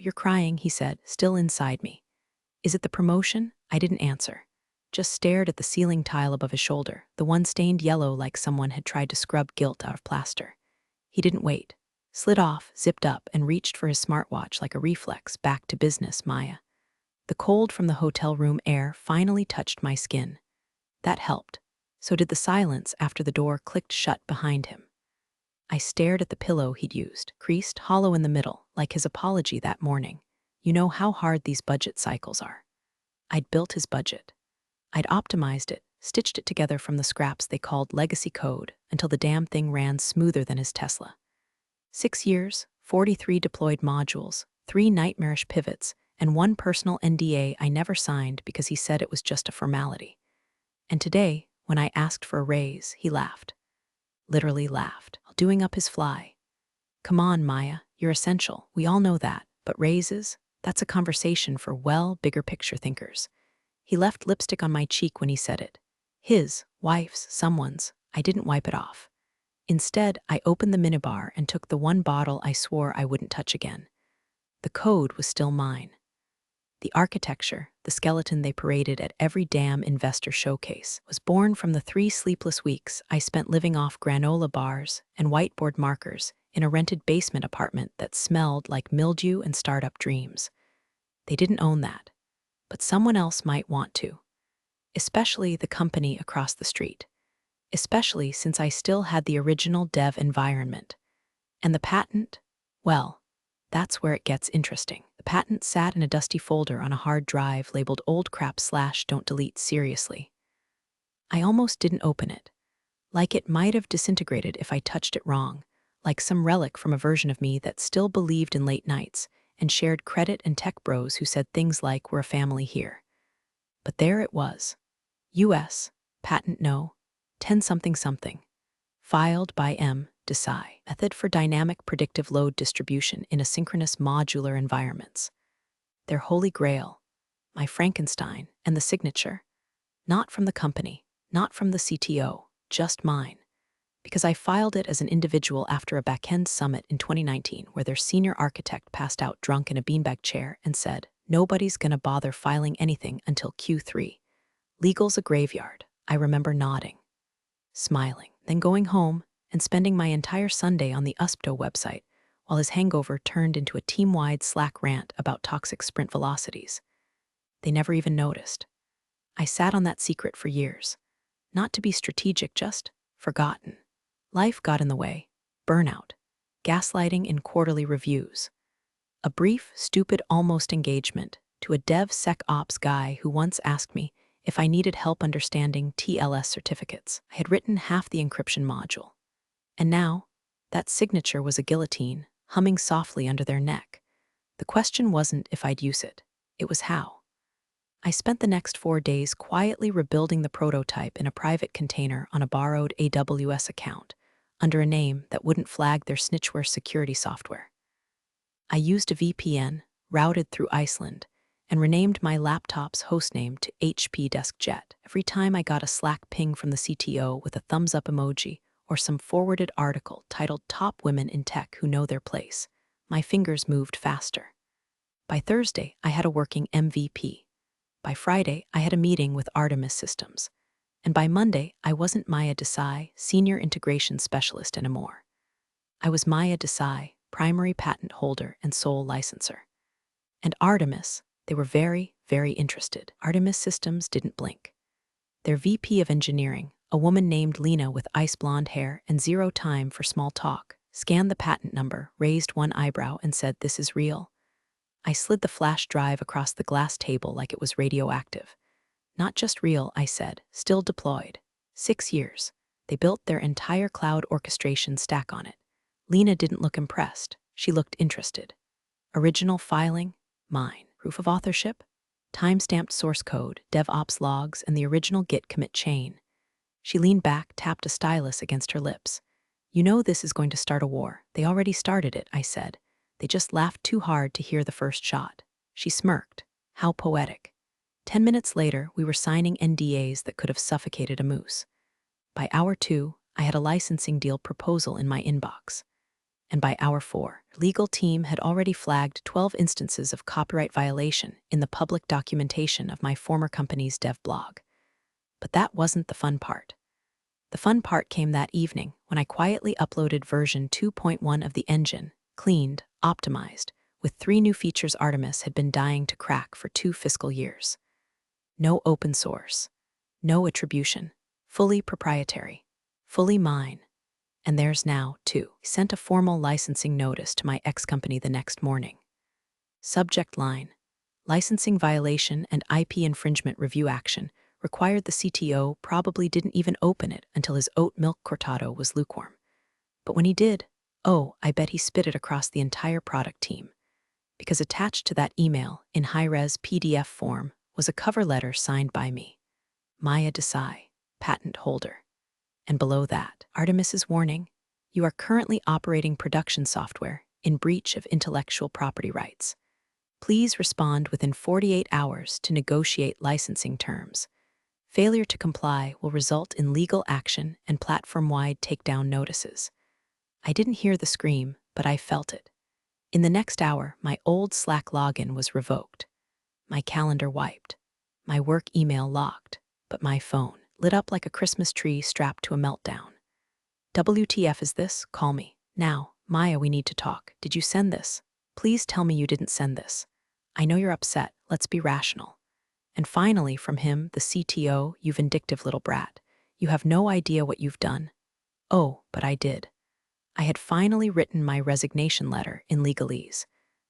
you're crying, he said, still inside me. Is it the promotion? I didn't answer. Just stared at the ceiling tile above his shoulder, the one stained yellow like someone had tried to scrub gilt out of plaster. He didn't wait. Slid off, zipped up, and reached for his smartwatch like a reflex. Back to business, Maya. The cold from the hotel room air finally touched my skin. That helped. So did the silence after the door clicked shut behind him. I stared at the pillow he'd used, creased, hollow in the middle, like his apology that morning. You know how hard these budget cycles are. I'd built his budget. I'd optimized it, stitched it together from the scraps they called legacy code until the damn thing ran smoother than his Tesla. 6 years, 43 deployed modules, 3 nightmarish pivots, and 1 personal NDA I never signed because he said it was just a formality. And today, when I asked for a raise, he laughed. Literally laughed, doing up his fly. Come on, Maya, you're essential. We all know that. But raises? That's a conversation for bigger picture thinkers. He left lipstick on my cheek when he said it. His, wife's, someone's. I didn't wipe it off. Instead, I opened the minibar and took the one bottle I swore I wouldn't touch again. The code was still mine. The architecture, the skeleton they paraded at every damn investor showcase, was born from the 3 sleepless weeks I spent living off granola bars and whiteboard markers in a rented basement apartment that smelled like mildew and startup dreams. They didn't own that, but someone else might want to. Especially the company across the street. Especially since I still had the original dev environment. And the patent? Well, that's where it gets interesting. The patent sat in a dusty folder on a hard drive labeled old crap / don't delete seriously. I almost didn't open it. Like it might have disintegrated if I touched it wrong, like some relic from a version of me that still believed in late nights and shared credit and tech bros who said things like we're a family here. But there it was. US, patent no, 10-something, filed by M. Desai, method for dynamic predictive load distribution in asynchronous modular environments. Their holy grail, my Frankenstein, and the signature. Not from the company, not from the CTO, just mine. Because I filed it as an individual after a backend summit in 2019 where their senior architect passed out drunk in a beanbag chair and said, nobody's gonna bother filing anything until Q3. Legal's a graveyard. I remember nodding, smiling, then going home and spending my entire Sunday on the USPTO website while his hangover turned into a team-wide Slack rant about toxic sprint velocities. They never even noticed. I sat on that secret for years. Not to be strategic, just forgotten. Life got in the way. Burnout. Gaslighting in quarterly reviews. A brief, stupid almost engagement to a DevSecOps guy who once asked me if I needed help understanding TLS certificates. I had written half the encryption module. And now, that signature was a guillotine, humming softly under their neck. The question wasn't if I'd use it, it was how. I spent the next 4 days quietly rebuilding the prototype in a private container on a borrowed AWS account, under a name that wouldn't flag their snitchware security software. I used a VPN, routed through Iceland, and renamed my laptop's hostname to HP DeskJet. Every time I got a Slack ping from the CTO with a thumbs-up emoji, or some forwarded article titled Top Women in Tech Who Know Their Place, my fingers moved faster. By Thursday, I had a working MVP. By Friday, I had a meeting with Artemis Systems. And by Monday, I wasn't Maya Desai, Senior Integration Specialist anymore. I was Maya Desai, primary patent holder and sole licenser. And Artemis, they were very, very interested. Artemis Systems didn't blink. Their VP of Engineering, a woman named Lena with ice blonde hair and 0 time for small talk, scanned the patent number, raised one eyebrow, and said, "This is real." I slid the flash drive across the glass table like it was radioactive. "Not just real," I said, "still deployed. 6 years. They built their entire cloud orchestration stack on it." Lena didn't look impressed. She looked interested. Original filing? Mine. Proof of authorship? Time-stamped source code, DevOps logs, and the original Git commit chain. She leaned back, tapped a stylus against her lips. "You know this is going to start a war. They already started it," I said. "They just laughed too hard to hear the first shot." She smirked. How poetic. 10 minutes later, we were signing NDAs that could have suffocated a moose. By hour 2, I had a licensing deal proposal in my inbox. and by hour 4, the legal team had already flagged 12 instances of copyright violation in the public documentation of my former company's dev blog. But that wasn't the fun part. The fun part came that evening when I quietly uploaded version 2.1 of the engine, cleaned, optimized, with 3 new features Artemis had been dying to crack for 2 fiscal years. No open source, no attribution, fully proprietary, fully mine. And there's now, too. I sent a formal licensing notice to my ex-company the next morning. Subject line: licensing violation and IP infringement review action required the CTO probably didn't even open it until his oat milk cortado was lukewarm. But when he did, oh, I bet he spit it across the entire product team. Because attached to that email, in high-res PDF form, was a cover letter signed by me, Maya Desai, patent holder. And below that, Artemis's warning: you are currently operating production software in breach of intellectual property rights. Please respond within 48 hours to negotiate licensing terms. Failure to comply will result in legal action and platform-wide takedown notices. I didn't hear the scream, but I felt it. In the next hour, my old Slack login was revoked, my calendar wiped, my work email locked, but my phone lit up like a Christmas tree strapped to a meltdown. WTF is this? Call me. Now, Maya, we need to talk. Did you send this? Please tell me you didn't send this. I know you're upset. Let's be rational. And finally, from him, the CTO, you vindictive little brat. You have no idea what you've done. Oh, but I did. I had finally written my resignation letter in legalese.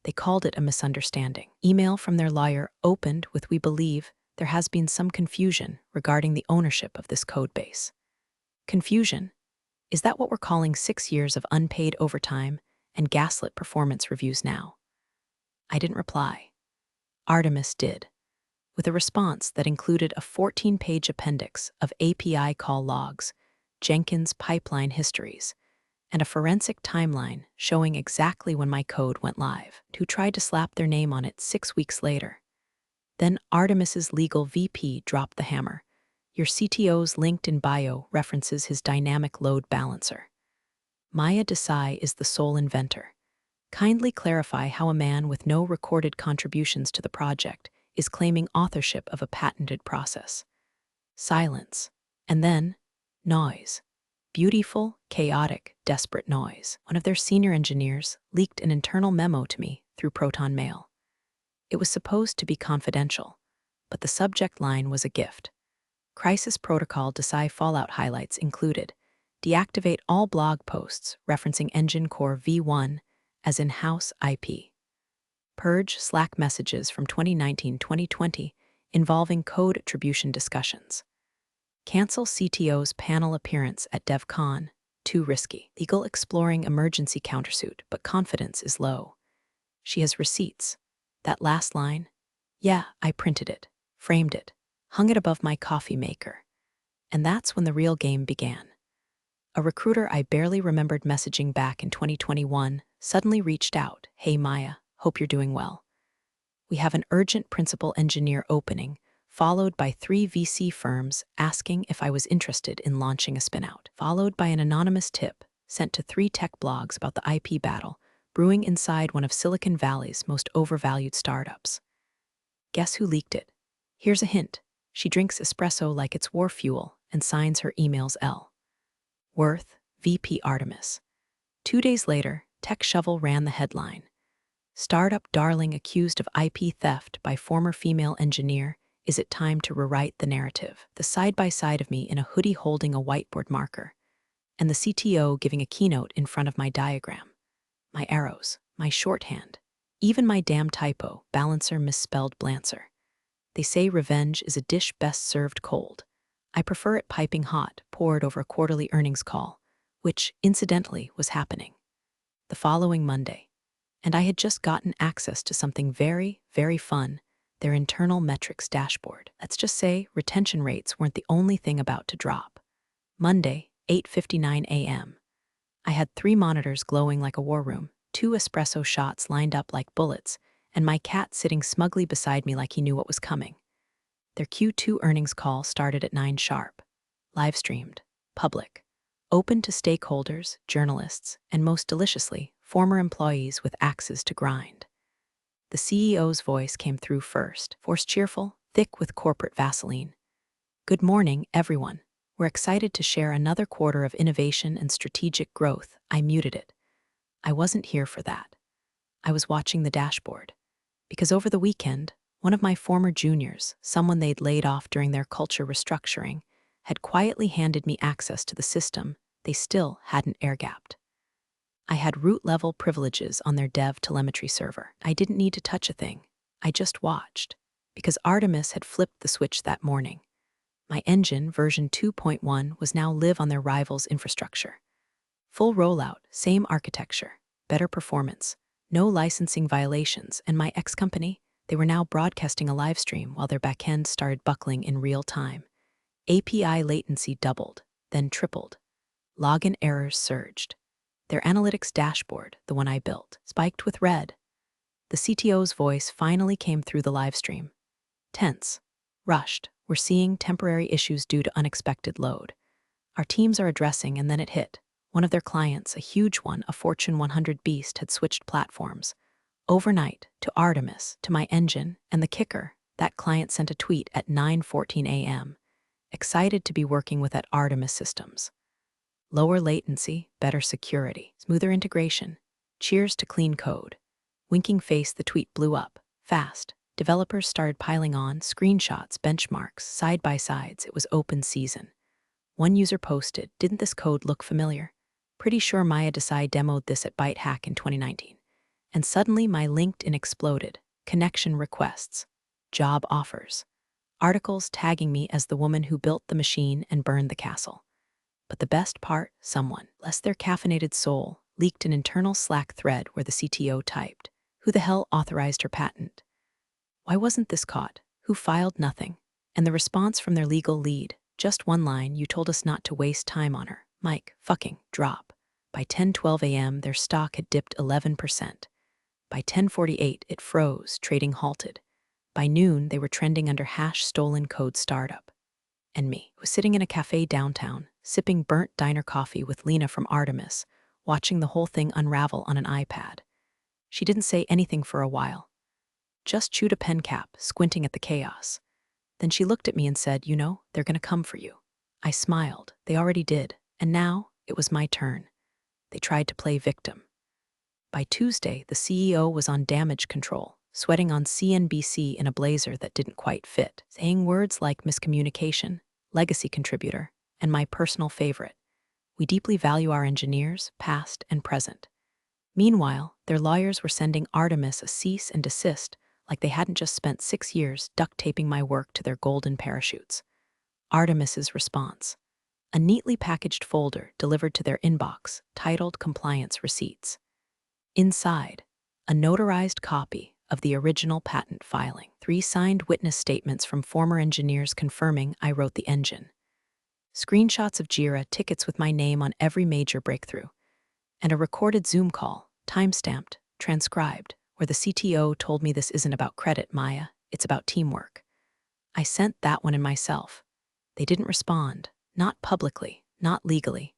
They called it a misunderstanding. Email from their lawyer opened with, "We believe there has been some confusion regarding the ownership of this code base." Confusion? Is that what we're calling 6 years of unpaid overtime and gaslit performance reviews now? I didn't reply. Artemis did, with a response that included a 14-page appendix of API call logs, Jenkins pipeline histories, and a forensic timeline showing exactly when my code went live, who tried to slap their name on it 6 weeks later. Then Artemis's legal VP dropped the hammer. Your CTO's LinkedIn bio references his dynamic load balancer. Maya Desai is the sole inventor. Kindly clarify how a man with no recorded contributions to the project is claiming authorship of a patented process. Silence. And then, noise. Beautiful, chaotic, desperate noise. One of their senior engineers leaked an internal memo to me through Proton Mail. It was supposed to be confidential, but the subject line was a gift. Crisis Protocol Desai Fallout highlights included: deactivate all blog posts referencing Engine Core V1 as in-house IP. Purge Slack messages from 2019-2020 involving code attribution discussions. Cancel CTO's panel appearance at DevCon, too risky. Legal exploring emergency countersuit, but confidence is low. She has receipts. That last line? Yeah, I printed it, framed it, hung it above my coffee maker. And that's when the real game began. A recruiter I barely remembered messaging back in 2021 suddenly reached out. Hey Maya, hope you're doing well. We have an urgent principal engineer opening, followed by 3 VC firms asking if I was interested in launching a spinout, followed by an anonymous tip sent to 3 tech blogs about the IP battle brewing inside one of Silicon Valley's most overvalued startups. Guess who leaked it? Here's a hint. She drinks espresso like it's war fuel and signs her emails L. Worth, VP Artemis. 2 days later, Tech Shovel ran the headline. Startup darling accused of IP theft by former female engineer. Is it time to rewrite the narrative? The side-by-side of me in a hoodie holding a whiteboard marker, and the CTO giving a keynote in front of my diagram. My arrows, my shorthand, even my damn typo, balancer misspelled blancer. They say revenge is a dish best served cold. I prefer it piping hot, poured over a quarterly earnings call, which, incidentally, was happening the following Monday. And I had just gotten access to something very, very fun, their internal metrics dashboard. Let's just say retention rates weren't the only thing about to drop. Monday, 8:59 a.m. I had 3 monitors glowing like a war room, 2 espresso shots lined up like bullets, and my cat sitting smugly beside me like he knew what was coming. Their Q2 earnings call started at 9 sharp. Live streamed. Public. open to stakeholders, journalists, and most deliciously, former employees with axes to grind. The CEO's voice came through first, forced cheerful, thick with corporate Vaseline. Good morning, everyone. We're excited to share another quarter of innovation and strategic growth. I muted it. I wasn't here for that. I was watching the dashboard. Because over the weekend, one of my former juniors, someone they'd laid off during their culture restructuring, had quietly handed me access to the system they still hadn't air-gapped. I had root-level privileges on their dev telemetry server. I didn't need to touch a thing. I just watched. Because Artemis had flipped the switch that morning. My engine, version 2.1, was now live on their rival's infrastructure. Full rollout, same architecture, better performance, no licensing violations, and my ex-company, they were now broadcasting a live stream while their backend started buckling in real time. API latency doubled, then tripled. Login errors surged. Their analytics dashboard, the one I built, spiked with red. The CTO's voice finally came through the live stream. Tense. Rushed. We're seeing temporary issues due to unexpected load. Our teams are addressing, and then it hit. One of their clients, a huge one, a Fortune 100 beast, had switched platforms. Overnight, to Artemis, to my engine, and the kicker, that client sent a tweet at 9:14 a.m. Excited to be working with at Artemis Systems. Lower latency, better security, smoother integration. Cheers to clean code. Winking face, the tweet blew up. Fast. Developers started piling on, screenshots, benchmarks, side-by-sides. It was open season. One user posted, "Didn't this code look familiar? Pretty sure Maya Desai demoed this at ByteHack in 2019. And suddenly my LinkedIn exploded. Connection requests. Job offers. Articles tagging me as the woman who built the machine and burned the castle. But the best part, someone, bless their caffeinated soul, leaked an internal Slack thread where the CTO typed, "Who the hell authorized her patent? Why wasn't this caught? Who filed nothing?" And the response from their legal lead, just one line, "You told us not to waste time on her. Mike, fucking drop." By 10:12 a.m., their stock had dipped 11%. By 10:48, it froze, trading halted. By noon, they were trending under #stolen code startup. And me was sitting in a cafe downtown, sipping burnt diner coffee with Lena from Artemis, watching the whole thing unravel on an iPad. She didn't say anything for a while. Just chewed a pen cap, squinting at the chaos. Then she looked at me and said, "You know, they're gonna come for you." I smiled. They already did. And now, it was my turn. They tried to play victim. By Tuesday, the CEO was on damage control, sweating on CNBC in a blazer that didn't quite fit, saying words like miscommunication, legacy contributor, and my personal favorite. We deeply value our engineers, past and present. Meanwhile, their lawyers were sending Artemis a cease and desist like they hadn't just spent 6 years duct taping my work to their golden parachutes. Artemis's response. A neatly packaged folder delivered to their inbox, titled Compliance Receipts. Inside, a notarized copy of the original patent filing, 3 signed witness statements from former engineers confirming I wrote the engine, screenshots of Jira tickets with my name on every major breakthrough, and a recorded Zoom call, time-stamped, transcribed, where the CTO told me this isn't about credit, Maya, it's about teamwork. I sent that one in myself. They didn't respond, not publicly, not legally.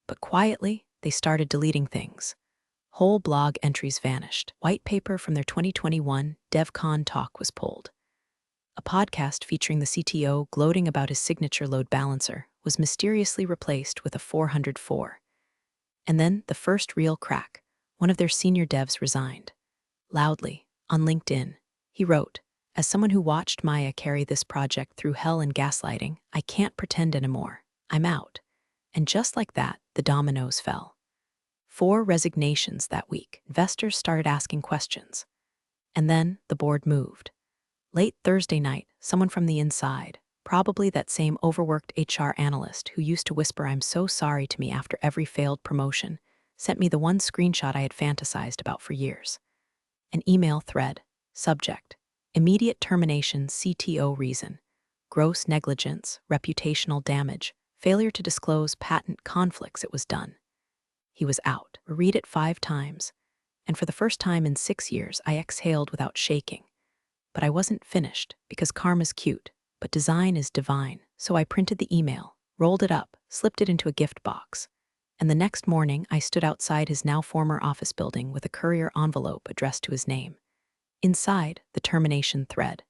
But quietly, they started deleting things. Whole blog entries vanished. White paper from their 2021 DevCon talk was pulled. A podcast featuring the CTO gloating about his signature load balancer was mysteriously replaced with a 404. And then the first real crack. One of their senior devs resigned. Loudly, on LinkedIn, he wrote, "As someone who watched Maya carry this project through hell and gaslighting, I can't pretend anymore. I'm out." And just like that, the dominoes fell. 4 resignations that week. Investors started asking questions. And then the board moved. Late Thursday night, someone from the inside, probably that same overworked HR analyst who used to whisper "I'm so sorry" to me after every failed promotion, sent me the one screenshot I had fantasized about for years. An email thread. Subject. Immediate termination, CTO reason. Gross negligence, reputational damage, failure to disclose patent conflicts. It was done. He was out. Read it 5 times. And for the first time in 6 years, I exhaled without shaking. But I wasn't finished, because karma's cute, but design is divine. So I printed the email, rolled it up, slipped it into a gift box. And the next morning, I stood outside his now former office building with a courier envelope addressed to his name. Inside, the termination thread.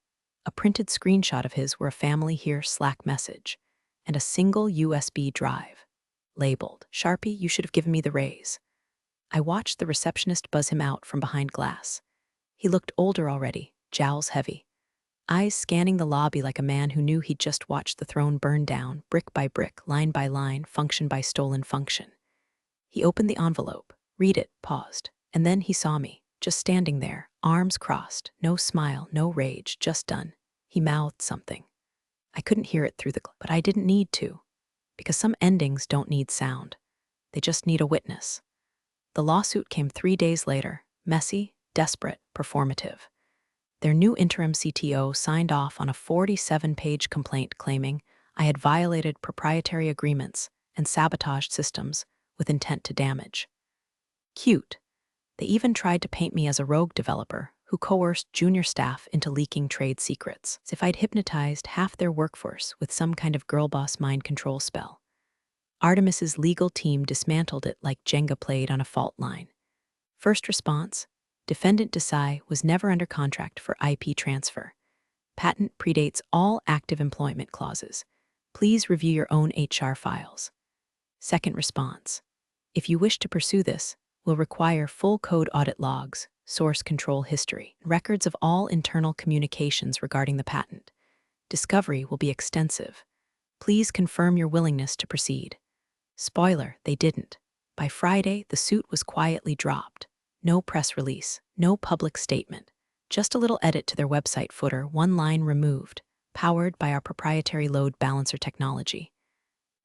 A printed screenshot of his were a family here Slack message, and a single USB drive. Labeled, "Sharpie, you should have given me the raise." I watched the receptionist buzz him out from behind glass. He looked older already, jowls heavy, eyes scanning the lobby like a man who knew he'd just watched the throne burn down, brick by brick, line by line, function by stolen function. He opened the envelope, read it, paused, and then he saw me, just standing there, arms crossed, no smile, no rage, just done. He mouthed something. I couldn't hear it through the but I didn't need to, because some endings don't need sound. They just need a witness. The lawsuit came 3 days later, messy, desperate, performative. Their new interim CTO signed off on a 47-page complaint claiming I had violated proprietary agreements and sabotaged systems with intent to damage. Cute. They even tried to paint me as a rogue developer who coerced junior staff into leaking trade secrets, as if I'd hypnotized half their workforce with some kind of girl-boss mind control spell. Artemis's legal team dismantled it like Jenga played on a fault line. First response: Defendant Desai was never under contract for IP transfer. Patent predates all active employment clauses. Please review your own HR files. Second response: If you wish to pursue this, we'll require full code audit logs, source control history, records of all internal communications regarding the patent. Discovery will be extensive. Please confirm your willingness to proceed. Spoiler, they didn't. By Friday, the suit was quietly dropped. No press release, no public statement, just a little edit to their website footer, one line removed, powered by our proprietary load balancer technology.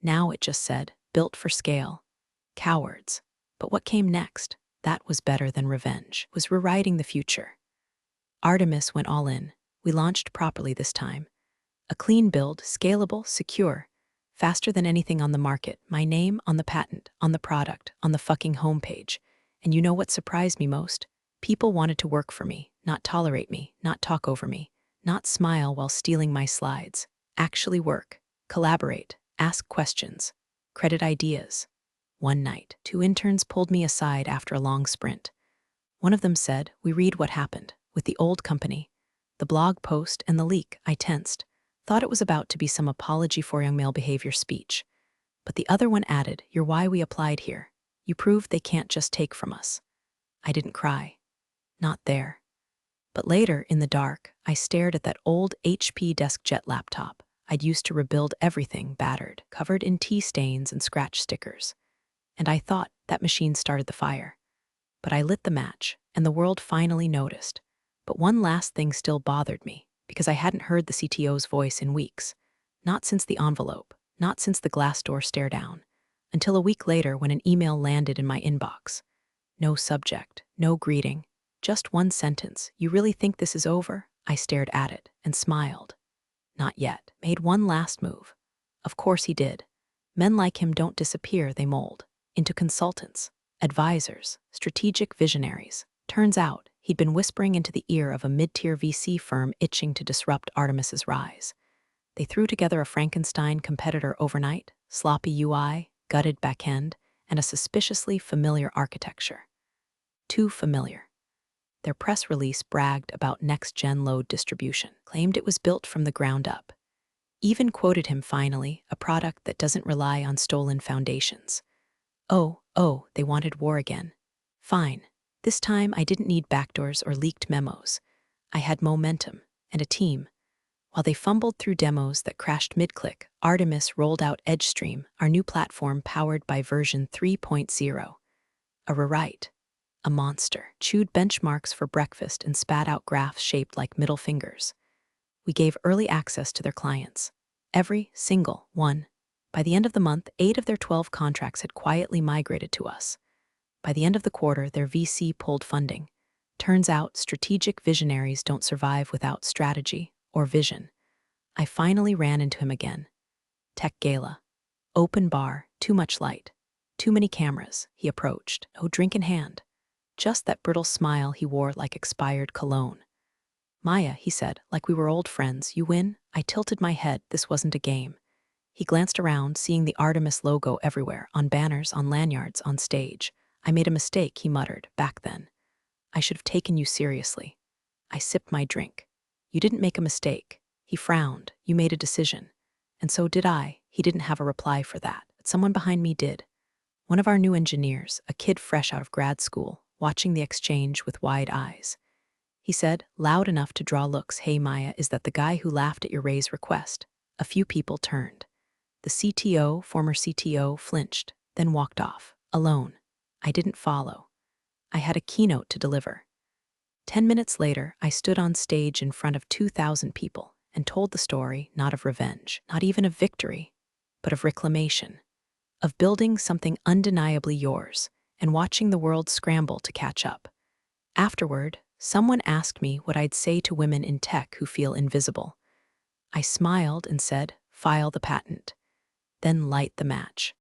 Now it just said, built for scale. Cowards. But what came next? That was better than revenge, was rewriting the future. Artemis went all in. We launched properly this time. A clean build, scalable, secure, faster than anything on the market, my name on the patent, on the product, on the fucking homepage. And you know what surprised me most? People wanted to work for me, not tolerate me, not talk over me, not smile while stealing my slides. Actually work, collaborate, ask questions, credit ideas. One night, 2 interns pulled me aside after a long sprint. One of them said, "We read what happened with the old company. The blog post and the leak." I tensed, thought it was about to be some apology for young male behavior speech. But the other one added, "You're why we applied here. You proved they can't just take from us." I didn't cry. Not there. But later, in the dark, I stared at that old HP DeskJet laptop I'd used to rebuild everything battered, covered in tea stains and scratch stickers. And I thought that machine started the fire. But I lit the match, and the world finally noticed. But one last thing still bothered me, because I hadn't heard the CTO's voice in weeks. Not since the envelope, not since the Glassdoor stare down. Until a week later when an email landed in my inbox. No subject, no greeting, just one sentence. "You really think this is over?" I stared at it and smiled. Not yet. Made one last move. Of course he did. Men like him don't disappear, they mold. Into consultants, advisors, strategic visionaries. Turns out, he'd been whispering into the ear of a mid-tier VC firm itching to disrupt Artemis's rise. They threw together a Frankenstein competitor overnight, sloppy UI, gutted backend, and a suspiciously familiar architecture. Too familiar. Their press release bragged about next-gen load distribution, claimed it was built from the ground up. Even quoted him finally, a product that doesn't rely on stolen foundations. Oh, they wanted war again. Fine. This time I didn't need backdoors or leaked memos. I had momentum and a team. While they fumbled through demos that crashed mid-click, Artemis rolled out EdgeStream, our new platform powered by version 3.0. A rewrite. A monster. Chewed benchmarks for breakfast and spat out graphs shaped like middle fingers. We gave early access to their clients. Every single one. By the end of the month, 8 of their 12 contracts had quietly migrated to us. By the end of the quarter, their VC pulled funding. Turns out, strategic visionaries don't survive without strategy or vision. I finally ran into him again. Tech gala. Open bar, too much light. Too many cameras. He approached, no drink in hand. Just that brittle smile he wore like expired cologne. "Maya," he said, like we were old friends, "you win?" I tilted my head. This wasn't a game. He glanced around, seeing the Artemis logo everywhere, on banners, on lanyards, on stage. I made a mistake, he muttered, back then. I should have taken you seriously. I sipped my drink. You didn't make a mistake. He frowned. You made a decision. And so did I. He didn't have a reply for that, but someone behind me did. One of our new engineers, a kid fresh out of grad school, watching the exchange with wide eyes. He said, loud enough to draw looks, "Hey Maya, is that the guy who laughed at your raise request?" A few people turned. The CTO, former CTO, flinched, then walked off, alone. I didn't follow. I had a keynote to deliver. 10 minutes later, I stood on stage in front of 2,000 people and told the story not of revenge, not even of victory, but of reclamation, of building something undeniably yours and watching the world scramble to catch up. Afterward, someone asked me what I'd say to women in tech who feel invisible. I smiled and said, file the patent, then light the match.